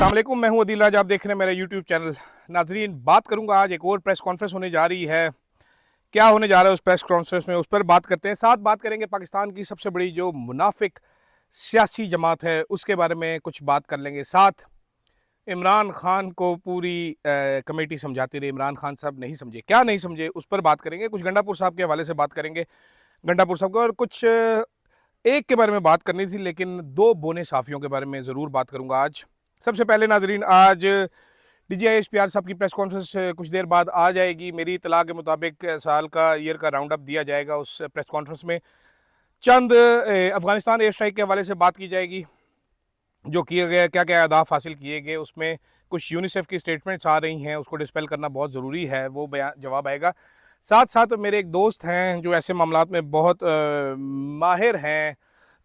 अस्सलाम वालेकुम, मैं हूं अदील राज। आप देख रहे हैं मेरा यूट्यूब चैनल। नाजरीन, बात करूंगा आज एक और प्रेस कॉन्फ्रेंस होने जा रही है। क्या होने जा रहा है उस प्रेस कॉन्फ्रेंस में, उस पर बात करते हैं। साथ बात करेंगे पाकिस्तान की सबसे बड़ी जो मुनाफिक सियासी जमात है उसके बारे में कुछ बात कर लेंगे। साथ इमरान खान को पूरी कमेटी समझाती रही, इमरान खान साहब नहीं समझे, क्या नहीं समझे, उस पर बात करेंगे। कुछ गंडापुर साहब के हवाले से बात करेंगे, गंडापुर साहब को, और कुछ एक के बारे में बात करनी थी लेकिन दो बोने साफियों के बारे में ज़रूर बात करूंगा आज। सबसे पहले नाजरीन, आज DGI-SPR साहब की प्रेस कॉन्फ्रेंस कुछ देर बाद आ जाएगी। मेरी इतला के मुताबिक साल का ईयर का राउंड अप दिया जाएगा उस प्रेस कॉन्फ्रेंस में। चंद अफगानिस्तान एयर स्ट्राइक के हवाले से बात की जाएगी, जो किए गए, क्या क्या अहदाफ हासिल किए गए। उसमें कुछ यूनिसेफ की स्टेटमेंट्स आ रही हैं, उसको डिस्पेल करना बहुत ज़रूरी है, वो जवाब आएगा। साथ साथ मेरे एक दोस्त हैं जो ऐसे मामलात में बहुत माहिर हैं,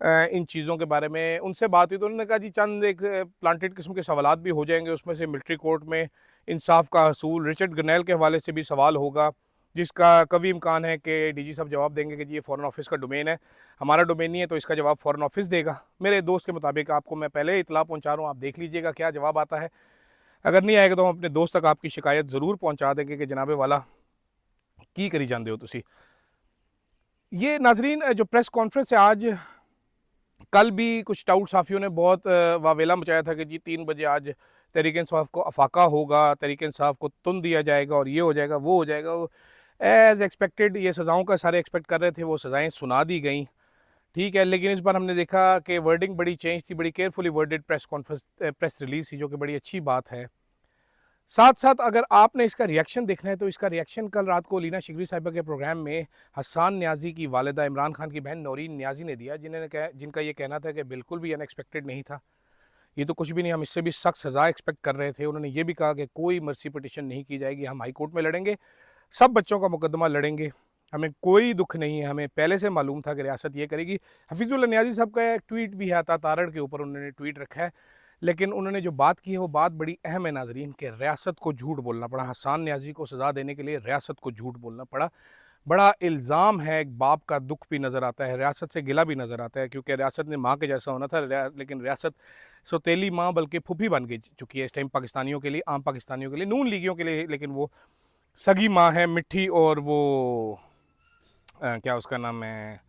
इन चीज़ों के बारे में उनसे बात हुई तो उन्होंने कहा जी चंद एक प्लांटेड किस्म के सवालात भी हो जाएंगे। उसमें से मिलिट्री कोर्ट में इंसाफ का हसूल, रिचर्ड गरनेल के हवाले से भी सवाल होगा, जिसका कभी इम्कान है कि DG साहब जवाब देंगे कि जी ये फ़ॉरेन ऑफिस का डोमेन है, हमारा डोमेन नहीं है, तो इसका जवाब फ़ॉरेन ऑफिस देगा। मेरे दोस्त के मुताबिक, आपको मैं पहले इतला पहुंचा रहा हूँ, आप देख लीजिएगा क्या जवाब आता है। अगर नहीं आएगा तो हम अपने दोस्त तक आपकी शिकायत ज़रूर पहुँचा देंगे कि जनाबे वाला की करी जाते हो तुसी। ये नाजरीन जो प्रेस कॉन्फ्रेंस है आज, कल भी कुछ टाउट साफियों ने बहुत वावेला मचाया था कि जी 3 बजे आज तहरीक इंसाफ को अफाका होगा, तहरीक इंसाफ को तुन दिया जाएगा और ये हो जाएगा, वो हो जाएगा। एज एक्सपेक्टेड ये सज़ाओं का सारे एक्सपेक्ट कर रहे थे, वो सज़ाएं सुना दी गई, ठीक है। लेकिन इस बार हमने देखा कि वर्डिंग बड़ी चेंज थी, बड़ी carefully worded press conference, press release थी, जो कि बड़ी अच्छी बात है। साथ साथ अगर आपने इसका रिएक्शन देखना है तो इसका रिएक्शन कल रात को लीना शिगरी साहिबा के प्रोग्राम में हसन न्याजी की वालिदा इमरान खान की बहन नौरीन न्याजी ने दिया, जिनका ये कहना था कि बिल्कुल भी अनएक्सपेक्टेड नहीं था, ये तो कुछ भी नहीं, हम इससे भी सख्त सज़ा एक्सपेक्ट कर रहे थे। उन्होंने ये भी कहा कि कोई मर्सी पिटिशन नहीं की जाएगी, हम हाई कोर्ट में लड़ेंगे, सब बच्चों का मुकदमा लड़ेंगे, हमें कोई दुख नहीं है, हमें पहले से मालूम था कि रियासत ये करेगी। हफीजुल्लाह न्याजी साहब का एक ट्वीट भी आता तारड़ के ऊपर, उन्होंने ट्वीट रखा है, लेकिन उन्होंने जो बात की है वो बात बड़ी अहम है नाजरीन, कि रियासत को झूठ बोलना पड़ा, हसन न्याजी को सज़ा देने के लिए रियासत को झूठ बोलना पड़ा। बड़ा इल्ज़ाम है, एक बाप का दुख भी नज़र आता है, रियासत से गिला भी नज़र आता है, क्योंकि रियासत ने माँ के जैसा होना था, लेकिन रियासत सौतेली माँ बल्कि फूफी बन गई चुकी है इस टाइम पाकिस्तानियों के लिए, आम पाकिस्तानियों के लिए, नून लीगियों के लिए, लेकिन वो सगी माँ है, मिट्टी, और वो क्या उसका नाम है,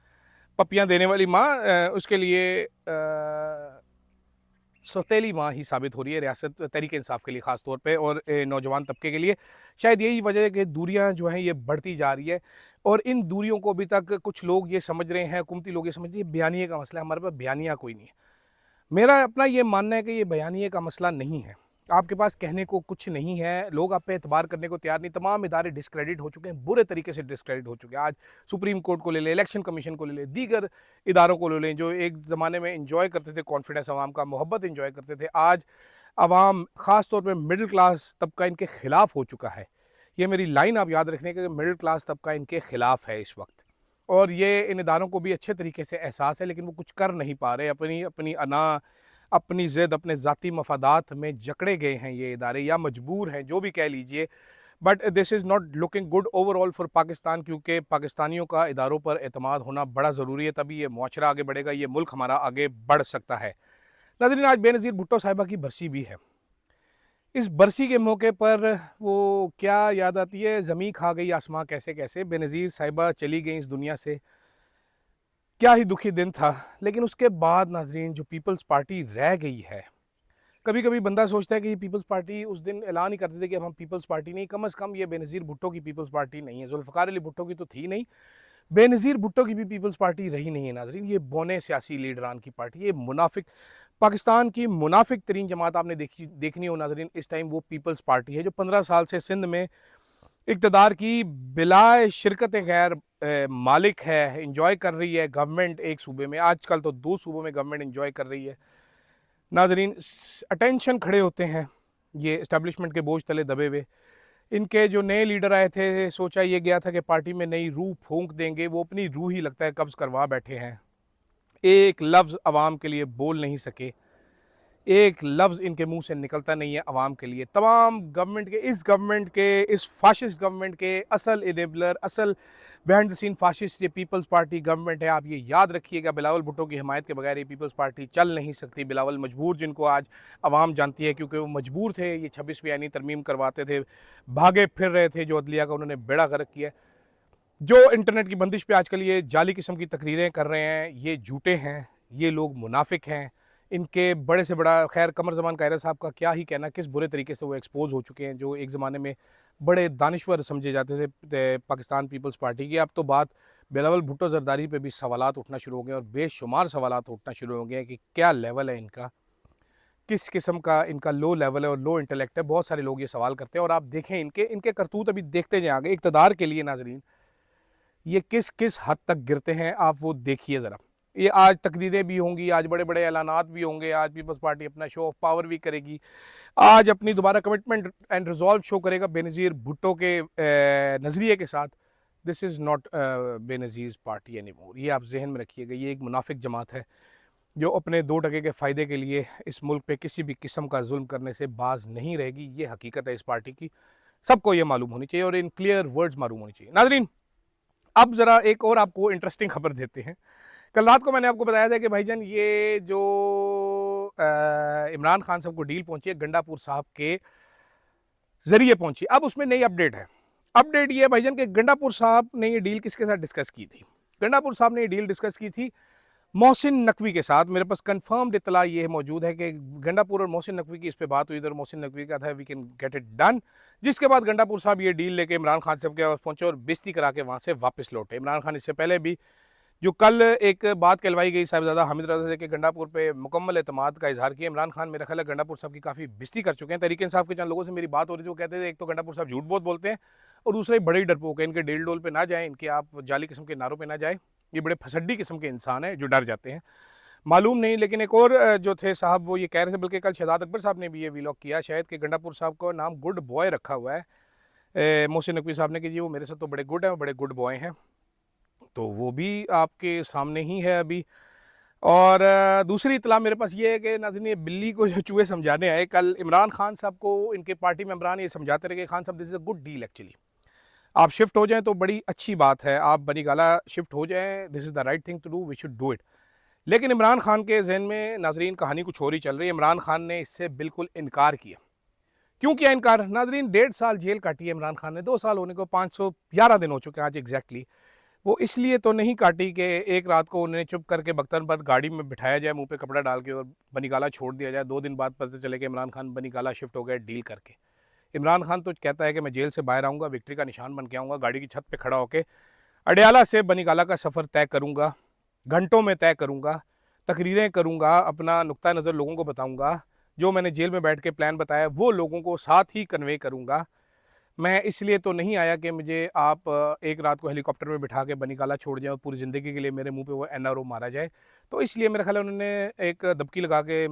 पपियाँ देने वाली माँ, उसके लिए सौतेली माँ ही साबित हो रही है रियासत तहरीक इंसाफ के लिए, ख़ास तौर पे, और नौजवान तबके के लिए। शायद यही वजह है कि दूरियां जो हैं ये बढ़ती जा रही है, और इन दूरियों को अभी तक कुछ लोग ये समझ रहे हैं, हुकूमती लोग ये समझ रहे हैं बयानिए का मसला है, हमारे पास बयानिया कोई नहीं है। मेरा अपना ये मानना है कि ये बयानिए का मसला नहीं है, आपके पास कहने को कुछ नहीं है, लोग आप पे एतबार करने को तैयार नहीं, तमाम इदारे डिस्क्रेडिट हो चुके हैं, बुरे तरीके से डिस्क्रेडिट हो चुके हैं। आज सुप्रीम कोर्ट को ले लें, इलेक्शन कमीशन को ले लें, दीगर इदारों को ले लें, जो एक ज़माने में इंजॉय करते थे कॉन्फिडेंस आवाम का, मोहब्बत इंजॉय करते थे, आज आवाम ख़ास तौर पर मिडिल क्लास तबका इनके खिलाफ हो चुका है। ये मेरी लाइन आप याद रखने कि मिडिल क्लास तबका इनके खिलाफ है इस वक्त, और ये इन इदारों को भी अच्छे तरीके से एहसास है, लेकिन वो कुछ कर नहीं पा रहे, अपनी अपनी अना, अपनी ज़िद, अपने ज़ाती मफादात में जकड़े गए हैं ये इदारे, या मजबूर हैं, जो भी कह लीजिए। But this is not looking good overall for Pakistan, क्योंकि पाकिस्तानियों का इदारों पर एतमाद होना बड़ा ज़रूरी है, तभी ये मुआशरा आगे बढ़ेगा, ये मुल्क हमारा आगे बढ़ सकता है। नाज़रीन, आज बेनज़ीर भुट्टो साहिबा की बरसी भी है। इस बरसी के मौके पर वो क्या याद आती है, ज़मीं खा गई आसमां कैसे कैसे, बेनज़ीर साहिबा चली गई इस दुनिया से, क्या ही दुखी दिन था। लेकिन उसके बाद नाजरीन जो पीपल्स पार्टी रह गई है, कभी कभी बंदा सोचता है कि पीपल्स पार्टी, उस दिन ऐलान ही करते थे कि अब हम पीपल्स पार्टी नहीं, कम से कम ये बेनज़ीर भुट्टो की पीपल्स पार्टी नहीं है, जुल्फ़िकार अली भुट्टो की तो थी नहीं, बेनज़ीर भुट्टो की भी पीपल्स पार्टी रही नहीं है नाजरीन। ये बौने सियासी लीडरान की पार्टी, ये मुनाफिक, पाकिस्तान की मुनाफिक तरीन जमात आपने देखनी हो नाजरीन इस टाइम, वो पीपल्स पार्टी है, जो 15 साल से सिंध में इक़्तिदार की बिलाए शिरकत गैर मालिक है, इंजॉय कर रही है गवर्नमेंट एक सूबे में, आजकल तो 2 सूबों में गवर्नमेंट इंजॉय कर रही है। नाजरीन, अटेंशन खड़े होते हैं ये इस्टेब्लिशमेंट के बोझ तले दबे हुए। इनके जो नए लीडर आए थे, सोचा ये गया था कि पार्टी में नई रूह फूंक देंगे, वो अपनी रूह ही लगता है कब्ज़ करवा बैठे हैं, एक लफ्ज़ आवाम के लिए बोल नहीं सके, एक लफ्ज़ इनके मुंह से निकलता नहीं है आवाम के लिए। तमाम गवर्नमेंट के, इस फाशिस्ट गवर्नमेंट के असल इनेबलर, असल बिहाइंड द सीन फाशिस्ट ये पीपल्स पार्टी गवर्नमेंट है। आप ये याद रखिएगा, बिलावल भुट्टो की हिमायत के बगैर ये पीपल्स पार्टी चल नहीं सकती। बिलावल मजबूर, जिनको आज आवाम जानती है, क्योंकि वो मजबूर थे, ये 26वीं आईनी तरमीम करवाते थे, भागे फिर रहे थे, जो अदलिया का उन्होंने बेड़ा गर्क किया। जो इंटरनेट की बंदिश पे आजकल ये जाली किस्म की तकरीरें कर रहे हैं, ये झूठे हैं, ये लोग मुनाफिक हैं। इनके बड़े से बड़ा, खैर कमर जमान कायरा साहब का क्या ही कहना, किस बुरे तरीके से वो एक्सपोज हो चुके हैं, जो एक ज़माने में बड़े दानिश्वर समझे जाते थे पाकिस्तान पीपल्स पार्टी की। अब तो बात बिलावल भुट्टो जरदारी पे भी सवालात उठना शुरू हो गए, और बेशुमार सवालात उठना शुरू हो गए कि क्या लेवल है इनका, किस किस्म का इनका लो लेवल है और लो इंटेलेक्ट है। बहुत सारे लोग ये सवाल करते हैं, और आप देखें इनके इनके करतूत अभी देखते जाएं आगे इक़्तिदार के लिए। नाजरीन, ये किस किस हद तक गिरते हैं, आप वो देखिए ज़रा। ये आज तकरीरें भी होंगी, आज बड़े बड़े ऐलानात भी होंगे, आज पीपल्स पार्टी अपना शो ऑफ पावर भी करेगी, आज अपनी दोबारा कमिटमेंट एंड रिजॉल्व शो करेगा बेनज़ीर भुट्टो के नज़रिए के साथ। This is not Benazir party any more. ये आप जहन में रखिएगा, ये एक मुनाफिक जमात है जो अपने 2 टके के फ़ायदे के लिए इस मुल्क पे किसी भी किस्म का जुल्म करने से बाज नहीं रहेगी। ये हकीकत है इस पार्टी की, सबको ये मालूम होनी चाहिए और इन क्लियर वर्ड्स मालूम होनी चाहिए। नाज़रीन, अब ज़रा एक और आपको इंटरेस्टिंग खबर देते हैं। कल रात को मैंने आपको बताया था कि भाईजान ये जो इमरान खान साहब को डील पहुंची है गंडापुर साहब के ज़रिए पहुंची। अब उसमें नई अपडेट है। अपडेट ये है भाईजान कि गंडापुर साहब ने ये डील किसके साथ डिस्कस की थी। गंडापुर साहब ने ये डील डिस्कस की थी मोहसिन नकवी के साथ। मेरे पास कंफर्म्ड इतला ये मौजूद है कि गंडापुर और मोहसिन नकवी की इस पे बात हुई, इधर मोहसिन नकवी का था we can get it done, जिसके बाद गंडापुर साहब ये डील लेके इमरान खान साहब के पास पहुंचे और बेइज्जती करा के वहाँ से वापस लौटे। इमरान खान इससे पहले भी जो कल एक बात कहलवाई गई साहिबजादा हामिद रज़ा से कि गंडापुर पे मुकम्मल एतमाद का इजहार किया इमरान खान, मेरा ख्याल है गंडापुर साहब की काफ़ी बेइज्जती कर चुके हैं। तहरीक इंसाफ के चंद लोगों से मेरी बात हो रही थी, वो कहते थे एक तो गंडापुर साहब झूठ बहुत बोलते हैं और दूसरे बड़े ही डरपोक हैं, इनके डेल डोल पे ना जाएँ, इनके आप जाली किस्म के नारों पर ना जाए, ये बड़े फसड्डी किस्म के इंसान हैं जो डर जाते हैं। मालूम नहीं, लेकिन एक और जो थे साहब वो ये कह रहे थे, बल्कि कल शहजाद अकबर साहब ने भी ये वीलॉग किया शायद, कि गंडापुर साहब को नाम गुड बॉय रखा हुआ है मोहसिन नकवी साहब ने, कि जी वो मेरे साथ तो बड़े गुड हैं, बड़े गुड बॉय हैं। तो वो भी आपके सामने ही है अभी। और दूसरी इतला मेरे पास ये है कि नाज़रीन, ये बिल्ली को जो चूहे समझाने आए, कल इमरान खान साहब को इनके पार्टी मेंबरान ये समझाते रहे कि खान साहब this is a good deal, actually आप शिफ्ट हो जाएं तो बड़ी अच्छी बात है, आप बनीगाला शिफ्ट हो जाएं, this is the right thing to do, we should do it. लेकिन इमरान खान के जहन में नाजरीन कहानी कुछ और ही चल रही है। इमरान खान ने इससे बिल्कुल इनकार किया। क्यों किया इनकार? नाजरीन 1.5 साल जेल काटी है इमरान खान ने, 2 साल होने को 511 दिन हो चुके हैं आज एग्जैक्टली। वो इसलिए तो नहीं काटी कि एक रात को उन्हें चुप करके बख्तर पर गाड़ी में बिठाया जाए, मुंह पे कपड़ा डाल के, और बनीगाला छोड़ दिया जाए। 2 दिन बाद पता चले कि इमरान खान बनीगाला शिफ्ट हो गए डील करके। इमरान खान तो कहता है कि मैं जेल से बाहर आऊँगा, विक्ट्री का निशान बन के आऊँगा, गाड़ी की छत पर खड़ा होकर अडयाला से बनीगाला का सफ़र तय करूँगा, घंटों में तय करूँगा, तकरीरें करूँगा, अपना नुक्ता नज़र लोगों को बताऊँगा, जो मैंने जेल में बैठ के प्लान बताया वो लोगों को साथ ही कन्वे करूँगा। मैं इसलिए तो नहीं आया कि मुझे आप एक रात को हेलीकॉप्टर में बिठा के बनीगाला छोड़ जाए और पूरी ज़िंदगी के लिए मेरे मुंह पे वो एनआरओ मारा जाए। तो इसलिए मेरा ख्याल है उन्होंने एक दबकी लगा के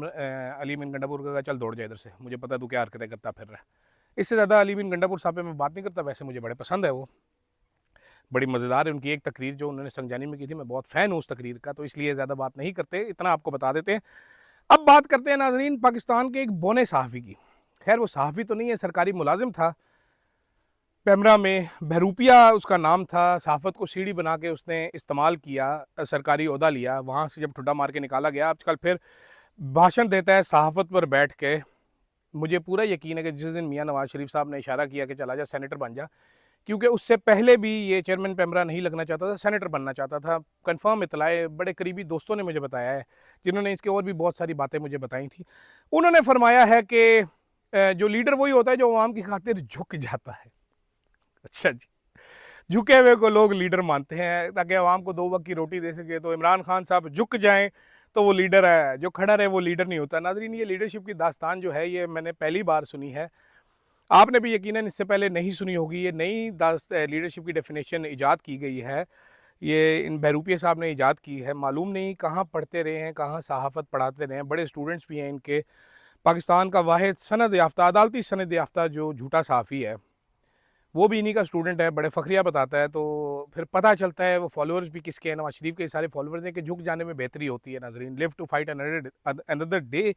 अली बिन गंडापुर का चल दौड़ जाए इधर से, मुझे पता तू क्या हरकतें करता फिर रहा है। इससे ज़्यादा अली बिन गंडापुर साहब पे मैं बात नहीं करता, वैसे मुझे बड़े पसंद है वो, बड़ी मज़ेदार है उनकी एक तकरीर जो उन्होंने संजानी में की थी, मैं बहुत फ़ैन हूँ उस तकरीर का, तो इसलिए ज़्यादा बात नहीं करते, इतना आपको बता देते हैं। अब बात करते हैं नाज़रीन पाकिस्तान के एक बौने सहाफ़ी की। खैर वो सहाफ़ी तो नहीं है, सरकारी मुलाजिम था पैमरा में, बहरूपिया उसका नाम था। सहाफ़त को सीढ़ी बना के उसने इस्तेमाल किया, सरकारी ओहदा लिया, वहाँ से जब ठुड्डा मार के निकाला गया, आजकल फिर भाषण देता है सहाफ़त पर बैठ के। मुझे पूरा यकीन है कि जिस दिन मियाँ नवाज़ शरीफ साहब ने इशारा किया कि चला जा सेनेटर बन जा, क्योंकि उससे पहले भी ये चेयरमैन पैमरा नहीं लगना चाहता था, सेनेटर बनना चाहता था। कंफर्म इतलाए बड़े करीबी दोस्तों ने मुझे बताया है, जिन्होंने इसके और भी बहुत सारी बातें मुझे बताई थी। उन्होंने फरमाया है कि जो लीडर वही होता है जो आवाम की खातिर झुक जाता है। अच्छा जी, झुके हुए को लोग लीडर मानते हैं ताकि आवाम को 2 वक्त की रोटी दे सके। तो इमरान खान साहब झुक जाएं तो वो लीडर है, जो खड़ा रहे वो लीडर नहीं होता। नाज़रीन, ये लीडरशिप की दास्तान जो है ये मैंने पहली बार सुनी है, आपने भी यकीनन इससे पहले नहीं सुनी होगी। ये नई लीडरशिप की डेफिनेशन इजाद की गई है, ये इन बहरूपिया साहब ने इजाद की है। मालूम नहीं कहाँ पढ़ते रहे हैं, कहाँ सहाफ़त पढ़ाते रहे हैं, बड़े स्टूडेंट्स भी हैं इनके। पाकिस्तान का वाहिद सनद याफ्ता, अदालती सनद याफ्ता जो झूठा सहाफ़ी है वो भी इन्हीं का स्टूडेंट है, बड़े फ़खरिया बताता है। तो फिर पता चलता है वो फॉलोअर्स भी किसके हैं, नवाज शरीफ के सारे फॉलोअर्स हैं, कि झुक जाने में बेहतरी होती है। नाज़रीन, live to fight another day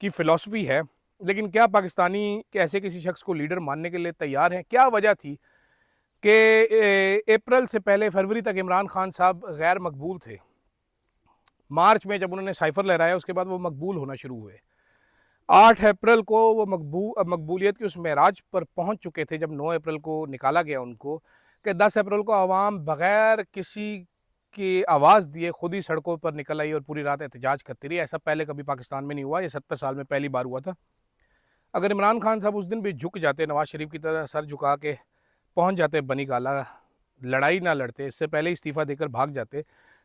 की फ़िलॉसफी है। लेकिन क्या पाकिस्तानी ऐसे किसी शख्स को लीडर मानने के लिए तैयार हैं? क्या वजह थी कि अप्रैल से पहले फरवरी तक इमरान खान साहब गैर मकबूल थे। मार्च में जब उन्होंने साइफर लहराया उसके बाद वो मकबूल होना शुरू हुए। 8 अप्रैल को वो मकबूलियत की उस मेराज पर पहुंच चुके थे जब 9 अप्रैल को निकाला गया उनको, कि 10 अप्रैल को आवाम बगैर किसी की आवाज़ दिए खुद ही सड़कों पर निकल आई और पूरी रात एहतजाज करती रही। ऐसा पहले कभी पाकिस्तान में नहीं हुआ, ये 70 साल में पहली बार हुआ था। अगर इमरान खान साहब उस दिन भी झुक जाते, नवाज शरीफ की तरह सर झुका के पहुंच जाते बनी गाला, लड़ाई ना लड़ते, इससे पहले इस्तीफ़ा देकर भाग जाते,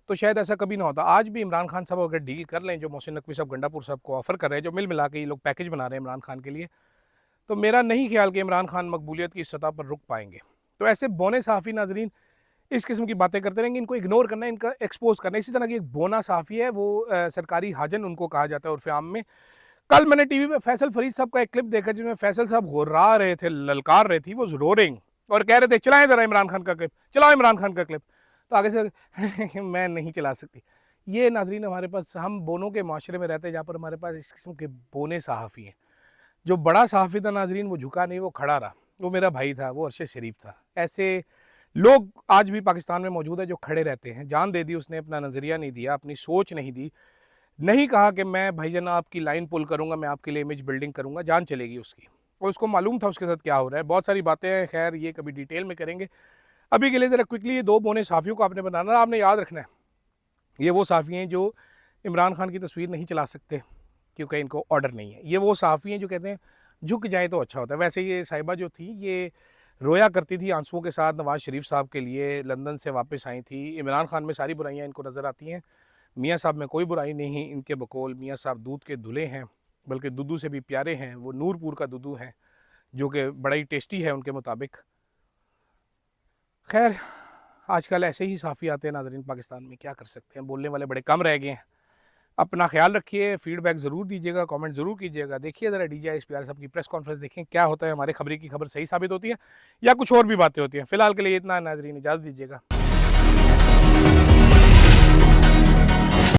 तो शायद ऐसा कभी ना होता। आज भी इमरान खान साहब अगर डील कर लें जो मोहसिन नकवी साहब गंडापुर साहब को ऑफ़र कर रहे हैं, जो मिल मिला के ये लोग पैकेज बना रहे हैं इमरान खान के लिए, तो मेरा नहीं ख्याल कि इमरान खान मकबूलियत की सतह पर रुक पाएंगे। तो ऐसे बोने सहाफ़ी नाजरीन इस किस्म की बातें करते रहेंगे, इनको इग्नोर करना है, इनका एक्सपोज करना है। इसी तरह की एक बोना सहाफ़ी है, वो सरकारी हाजन उनको कहा जाता है उर्फ़ आम में। कल मैंने टीवी पे फैसल फरीद साहब का एक क्लिप देखा जिसमें फैसल साहब घुर्रा रहे थे, ललकार रहे थे, वो रोरिंग, और कह रहे थे चलाएं ज़रा इमरान खान का क्लिप, चलाओ इमरान खान का क्लिप। तो आगे से मैं नहीं चला सकती। ये नाजरीन हमारे पास, हम बोनों के माशरे में रहते हैं जहाँ पर हमारे पास इस किस्म के बोने सहाफ़ी हैं। जो बड़ा सहाफ़ी था नाजरीन वो झुका नहीं, वो खड़ा रहा, वो मेरा भाई था, वो अरशद शरीफ था। ऐसे लोग आज भी पाकिस्तान में मौजूद है जो खड़े रहते हैं। जान दे दी उसने, अपना नज़रिया नहीं दिया, अपनी सोच नहीं दी, नहीं कहा कि मैं भाईजान आपकी लाइन पुल करूंगा, मैं आपके लिए इमेज बिल्डिंग करूंगा। जान चलेगी उसकी, और उसको मालूम था उसके साथ क्या हो रहा है। बहुत सारी बातें हैं, खैर ये कभी डिटेल में करेंगे। अभी के लिए ज़रा क्विकली ये 2 बोने साफ़ियों को आपने बनाना, आपने याद रखना है, ये वो साफ़ी हैं जो इमरान खान की तस्वीर नहीं चला सकते क्योंकि इनको ऑर्डर नहीं है। ये वो साफ़ी हैं जो कहते हैं झुक जाए तो अच्छा होता है। वैसे ये साहिबा जो थी ये रोया करती थी आंसुओं के साथ नवाज शरीफ साहब के लिए, लंदन से वापस आई थी। इमरान खान में सारी बुराइयाँ इनको नज़र आती हैं, मियाँ साहब में कोई बुराई नहीं। इनके बकौल मियाँ साहब दूध के धुले हैं, बल्कि दूधू से भी प्यारे हैं। वो नूरपुर का दूधू हैं जो कि बड़ा ही टेस्टी है उनके मुताबिक। खैर आजकल ऐसे ही साफ़ी आते हैं नाज़रीन पाकिस्तान में, क्या कर सकते हैं, बोलने वाले बड़े कम रह गए हैं। अपना ख्याल रखिए, फीडबैक ज़रूर दीजिएगा, कमेंट ज़रूर कीजिएगा। देखिए ज़रा डीजीआई एसपीआर साहब की प्रेस कॉन्फ्रेंस देखें, क्या होता है, हमारे खबरी की खबर सही साबित होती है या कुछ और भी बातें होती हैं। फ़िलहाल के लिए इतना नाज़रीन, इजाज़त दीजिएगा।